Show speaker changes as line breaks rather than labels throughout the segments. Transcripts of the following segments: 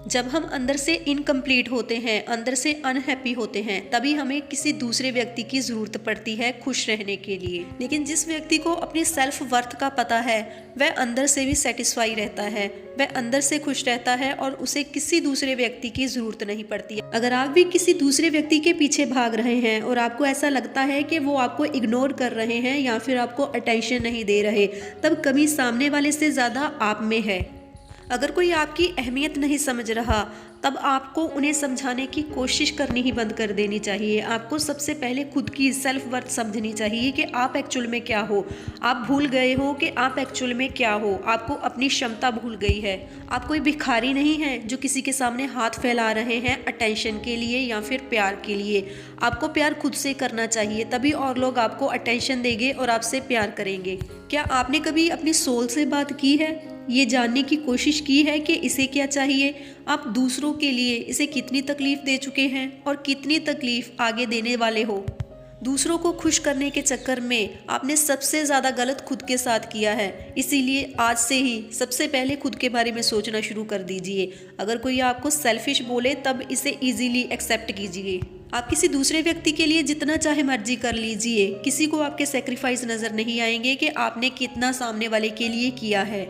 जब हम अंदर से इनकम्प्लीट होते हैं, अंदर से अनहैप्पी होते हैं, तभी हमें किसी दूसरे व्यक्ति की ज़रूरत पड़ती है खुश रहने के लिए। लेकिन जिस व्यक्ति को अपनी सेल्फ वर्थ का पता है, वह अंदर से भी सेटिस्फाई रहता है, वह अंदर से खुश रहता है और उसे किसी दूसरे व्यक्ति की ज़रूरत नहीं पड़ती है। अगर आप भी किसी दूसरे व्यक्ति के पीछे भाग रहे हैं और आपको ऐसा लगता है कि वो आपको इग्नोर कर रहे हैं या फिर आपको अटेंशन नहीं दे रहे, तब कमी सामने वाले से ज़्यादा आप में है। अगर कोई आपकी अहमियत नहीं समझ रहा, तब आपको उन्हें समझाने की कोशिश करनी ही बंद कर देनी चाहिए। आपको सबसे पहले खुद की सेल्फ वर्थ समझनी चाहिए कि आप एक्चुअल में क्या हो। आप भूल गए हो कि आप एक्चुअल में क्या हो। आपको अपनी क्षमता भूल गई है। आप कोई भिखारी नहीं है जो किसी के सामने हाथ फैला रहे हैं अटेंशन के लिए या फिर प्यार के लिए। आपको प्यार खुद से करना चाहिए, तभी और लोग आपको अटेंशन देंगे और आपसे प्यार करेंगे। क्या आपने कभी अपनी सोल से बात की है? ये जानने की कोशिश की है कि इसे क्या चाहिए? आप दूसरों के लिए इसे कितनी तकलीफ दे चुके हैं और कितनी तकलीफ आगे देने वाले हो? दूसरों को खुश करने के चक्कर में आपने सबसे ज़्यादा गलत खुद के साथ किया है। इसीलिए आज से ही सबसे पहले खुद के बारे में सोचना शुरू कर दीजिए। अगर कोई आपको सेल्फिश बोले, तब इसे ईजीली एक्सेप्ट कीजिए। आप किसी दूसरे व्यक्ति के लिए जितना चाहे मर्जी कर लीजिए, किसी को आपके सेक्रीफाइस नज़र नहीं आएंगे कि आपने कितना सामने वाले के लिए किया है।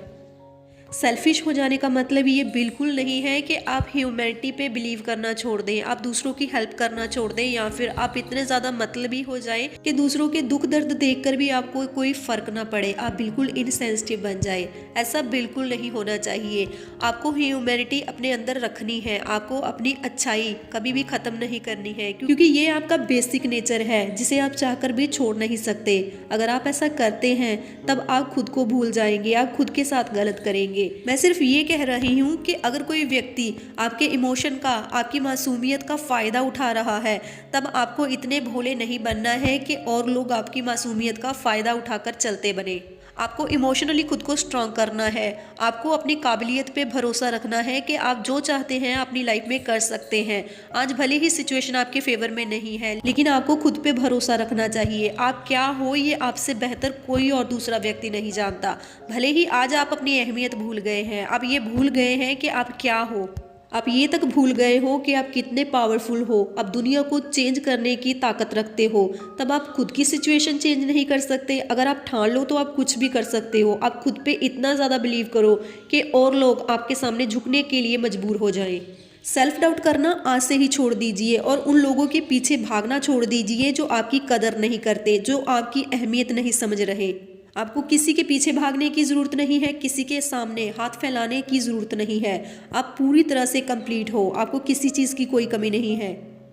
सेल्फिश हो जाने का मतलब ये बिल्कुल नहीं है कि आप ह्यूमैनिटी पे बिलीव करना छोड़ दें, आप दूसरों की हेल्प करना छोड़ दें, या फिर आप इतने ज़्यादा मतलबी हो जाएं कि दूसरों के दुख दर्द देखकर भी आपको कोई फ़र्क ना पड़े, आप बिल्कुल इनसेंसिटिव बन जाए। ऐसा बिल्कुल नहीं होना चाहिए। आपको ह्यूमैनिटी अपने अंदर रखनी है। आपको अपनी अच्छाई कभी भी ख़त्म नहीं करनी है, क्योंकि ये आपका बेसिक नेचर है जिसे आप चाहकर भी छोड़ नहीं सकते। अगर आप ऐसा करते हैं, तब आप खुद को भूल जाएंगे, आप खुद के साथ गलत करेंगे। मैं सिर्फ ये कह रही हूँ कि अगर कोई व्यक्ति आपके इमोशन का, आपकी मासूमियत का फ़ायदा उठा रहा है, तब आपको इतने भोले नहीं बनना है कि और लोग आपकी मासूमियत का फ़ायदा उठाकर चलते बने। आपको इमोशनली खुद को स्ट्रॉन्ग करना है। आपको अपनी काबिलियत पे भरोसा रखना है कि आप जो चाहते हैं अपनी लाइफ में कर सकते हैं। आज भले ही सिचुएशन आपके फेवर में नहीं है, लेकिन आपको खुद पे भरोसा रखना चाहिए। आप क्या हो ये आपसे बेहतर कोई और दूसरा व्यक्ति नहीं जानता। भले ही आज आप अपनी अहमियत भूल गए हैं, आप ये भूल गए हैं कि आप क्या हो, आप ये तक भूल गए हो कि आप कितने पावरफुल हो, आप दुनिया को चेंज करने की ताकत रखते हो। तब आप खुद की सिचुएशन चेंज नहीं कर सकते? अगर आप ठान लो तो आप कुछ भी कर सकते हो। आप खुद पे इतना ज़्यादा बिलीव करो कि और लोग आपके सामने झुकने के लिए मजबूर हो जाएं। सेल्फ डाउट करना आज से ही छोड़ दीजिए और उन लोगों के पीछे भागना छोड़ दीजिए जो आपकी कदर नहीं करते, जो आपकी अहमियत नहीं समझ रहे। आपको किसी के पीछे भागने की ज़रूरत नहीं है, किसी के सामने हाथ फैलाने की ज़रूरत नहीं है। आप पूरी तरह से कंप्लीट हो, आपको किसी चीज़ की कोई कमी नहीं है।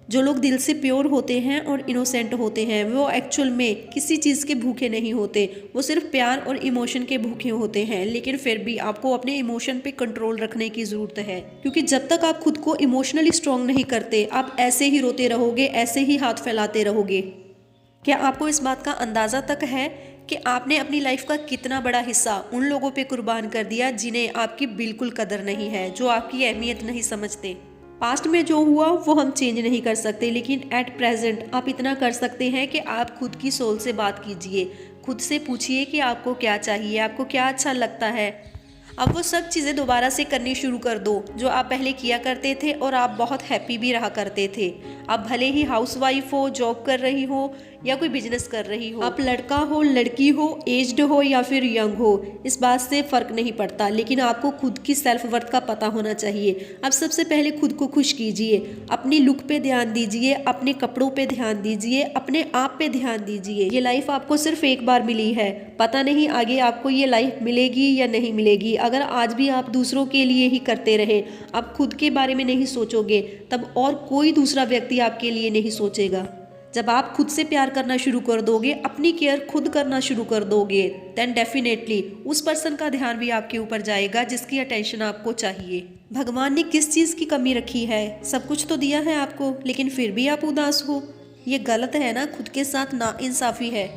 जो लोग दिल से प्योर होते हैं और इनोसेंट होते हैं, वो एक्चुअल में किसी चीज़ के भूखे नहीं होते, वो सिर्फ प्यार और इमोशन के भूखे होते हैं। लेकिन फिर भी आपको अपने इमोशन पे कंट्रोल रखने की ज़रूरत है, क्योंकि जब तक आप खुद को इमोशनली स्ट्रॉन्ग नहीं करते, आप ऐसे ही रोते रहोगे, ऐसे ही हाथ फैलाते रहोगे। क्या आपको इस बात का अंदाज़ा तक है कि आपने अपनी लाइफ का कितना बड़ा हिस्सा उन लोगों पे कुर्बान कर दिया जिन्हें आपकी बिल्कुल कदर नहीं है, जो आपकी अहमियत नहीं समझते? पास्ट में जो हुआ वो हम चेंज नहीं कर सकते, लेकिन एट प्रेजेंट आप इतना कर सकते हैं कि आप खुद की सोल से बात कीजिए। खुद से पूछिए कि आपको क्या चाहिए, आपको क्या अच्छा लगता है। अब वो सब चीज़ें दोबारा से करनी शुरू कर दो जो आप पहले किया करते थे और आप बहुत हैप्पी भी रहा करते थे। आप भले ही हाउसवाइफ हो, जॉब कर रही हो या कोई बिजनेस कर रही हो, आप लड़का हो, लड़की हो, एज्ड हो या फिर यंग हो, इस बात से फ़र्क नहीं पड़ता, लेकिन आपको खुद की सेल्फ वर्थ का पता होना चाहिए। अब सबसे पहले खुद को खुश कीजिए, अपनी लुक पे ध्यान दीजिए, अपने कपड़ों पे ध्यान दीजिए, अपने आप पे ध्यान दीजिए। ये लाइफ आपको सिर्फ एक बार मिली है, पता नहीं आगे आपको ये लाइफ मिलेगी या नहीं मिलेगी। अगर आज भी आप दूसरों के लिए ही करते रहे, आप खुद के बारे में नहीं सोचोगे, तब और कोई दूसरा व्यक्ति आपके लिए नहीं सोचेगा। जब आप खुद से प्यार करना शुरू कर दोगे, अपनी केयर खुद करना शुरू कर दोगे, देन डेफिनेटली उस पर्सन का ध्यान भी आपके ऊपर जाएगा जिसकी अटेंशन आपको चाहिए। भगवान ने किस चीज़ की कमी रखी है? सब कुछ तो दिया है आपको, लेकिन फिर भी आप उदास हो। ये गलत है ना, खुद के साथ नाइंसाफ़ी है।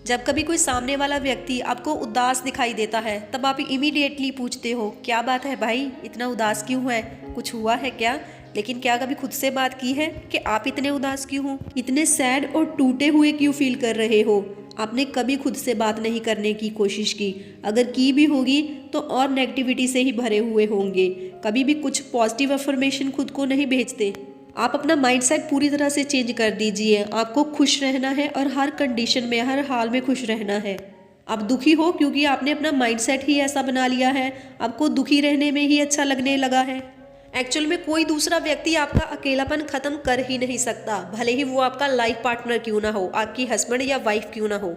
जब कभी कोई सामने वाला व्यक्ति आपको उदास दिखाई देता है, तब आप इमीडिएटली पूछते हो, क्या बात है भाई, इतना उदास क्यों है, कुछ हुआ है क्या? लेकिन क्या कभी खुद से बात की है कि आप इतने उदास क्यों हो, इतने सैड और टूटे हुए क्यों फील कर रहे हो? आपने कभी खुद से बात नहीं करने की कोशिश की, अगर की भी होगी तो और नेगेटिविटी से ही भरे हुए होंगे। कभी भी कुछ पॉजिटिव अफर्मेशन खुद को नहीं भेजते। आप अपना माइंडसेट पूरी तरह से चेंज कर दीजिए। आपको खुश रहना है और हर कंडीशन में, हर हाल में खुश रहना है। आप दुखी हो क्योंकि आपने अपना माइंडसेट ही ऐसा बना लिया है, आपको दुखी रहने में ही अच्छा लगने लगा है। एक्चुअल में कोई दूसरा व्यक्ति आपका अकेलापन खत्म कर ही नहीं सकता, भले ही वो आपका लाइफ पार्टनर क्यों ना हो, आपकी हस्बैंड या वाइफ क्यों ना हो।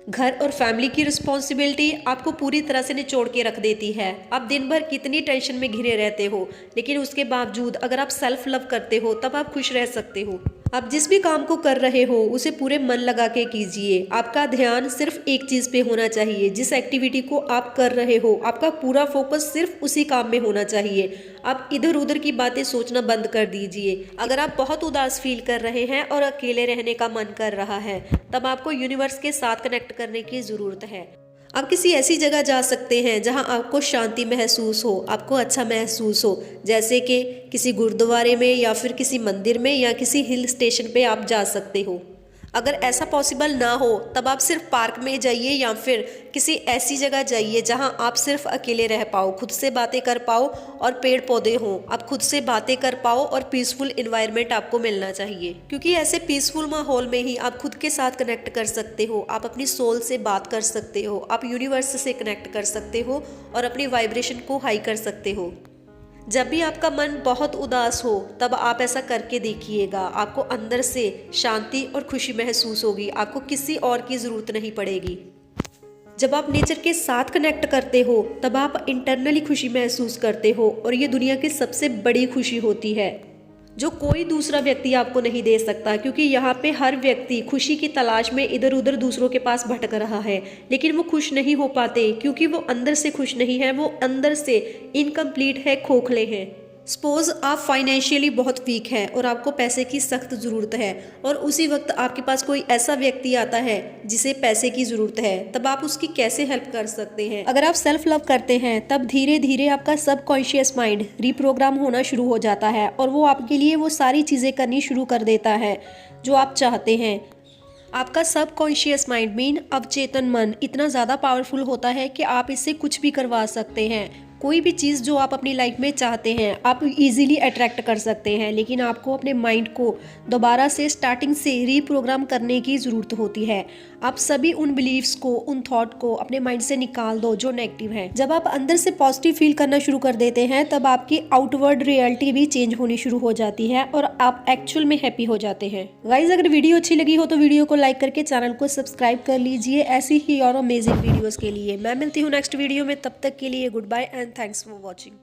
घर और फैमिली की रिस्पॉन्सिबिलिटी आपको पूरी तरह से निचोड़ के रख देती है। आप दिन भर कितनी टेंशन में घिरे रहते हो, लेकिन उसके बावजूद अगर आप सेल्फ लव करते हो तब आप खुश रह सकते हो। आप जिस भी काम को कर रहे हो उसे पूरे मन लगा के कीजिए। आपका ध्यान सिर्फ एक चीज पे होना चाहिए। जिस एक्टिविटी को आप कर रहे हो आपका पूरा फोकस सिर्फ उसी काम में होना चाहिए। आप इधर उधर की बातें सोचना बंद कर दीजिए। अगर आप बहुत उदास फील कर रहे हैं और अकेले रहने का मन कर रहा है, तब आपको यूनिवर्स के साथ कनेक्ट करने की ज़रूरत है। आप किसी ऐसी जगह जा सकते हैं जहां आपको शांति महसूस हो, आपको अच्छा महसूस हो, जैसे कि किसी गुरुद्वारे में या फिर किसी मंदिर में या किसी हिल स्टेशन पे आप जा सकते हो। अगर ऐसा पॉसिबल ना हो तब आप सिर्फ पार्क में जाइए या फिर किसी ऐसी जगह जाइए जहां आप सिर्फ अकेले रह पाओ, खुद से बातें कर पाओ और पेड़ पौधे हों। आप खुद से बातें कर पाओ और पीसफुल इन्वायरमेंट आपको मिलना चाहिए, क्योंकि ऐसे पीसफुल माहौल में ही आप खुद के साथ कनेक्ट कर सकते हो। आप अपनी सोल से बात कर सकते हो, आप यूनिवर्स से कनेक्ट कर सकते हो और अपनी वाइब्रेशन को हाई कर सकते हो। जब भी आपका मन बहुत उदास हो तब आप ऐसा करके देखिएगा, आपको अंदर से शांति और खुशी महसूस होगी। आपको किसी और की ज़रूरत नहीं पड़ेगी। जब आप नेचर के साथ कनेक्ट करते हो तब आप इंटरनली खुशी महसूस करते हो और ये दुनिया की सबसे बड़ी खुशी होती है जो कोई दूसरा व्यक्ति आपको नहीं दे सकता, क्योंकि यहाँ पे हर व्यक्ति खुशी की तलाश में इधर उधर दूसरों के पास भटक रहा है, लेकिन वो खुश नहीं हो पाते क्योंकि वो अंदर से खुश नहीं है, वो अंदर से इनकम्प्लीट है, खोखले हैं। सपोज आप फाइनेंशियली बहुत वीक हैं और आपको पैसे की सख्त ज़रूरत है और उसी वक्त आपके पास कोई ऐसा व्यक्ति आता है जिसे पैसे की ज़रूरत है, तब आप उसकी कैसे हेल्प कर सकते हैं? अगर आप सेल्फ लव करते हैं तब धीरे धीरे आपका सबकॉन्शियस माइंड रीप्रोग्राम होना शुरू हो जाता है और वो आपके लिए वो सारी चीज़ें करनी शुरू कर देता है जो आप चाहते हैं। आपका सबकॉन्शियस माइंड मीन अवचेतन मन इतना ज़्यादा पावरफुल होता है कि आप इससे कुछ भी करवा सकते हैं। कोई भी चीज़ जो आप अपनी लाइफ में चाहते हैं आप इजीली अट्रैक्ट कर सकते हैं, लेकिन आपको अपने माइंड को दोबारा से स्टार्टिंग से रीप्रोग्राम करने की ज़रूरत होती है। आप सभी उन बिलीव्स को, उन थॉट को अपने माइंड से निकाल दो जो नेगेटिव है। जब आप अंदर से पॉजिटिव फील करना शुरू कर देते हैं तब आपकी आउटवर्ड रियलिटी भी चेंज होनी शुरू हो जाती है और आप एक्चुअल में हैप्पी हो जाते हैं। गाइज, अगर वीडियो अच्छी लगी हो तो वीडियो को लाइक करके चैनल को सब्सक्राइब कर लीजिए ऐसी ही और अमेजिंग वीडियोस के लिए। मैं मिलती हूँ नेक्स्ट वीडियो में, तब तक के लिए good bye and thanks for watching.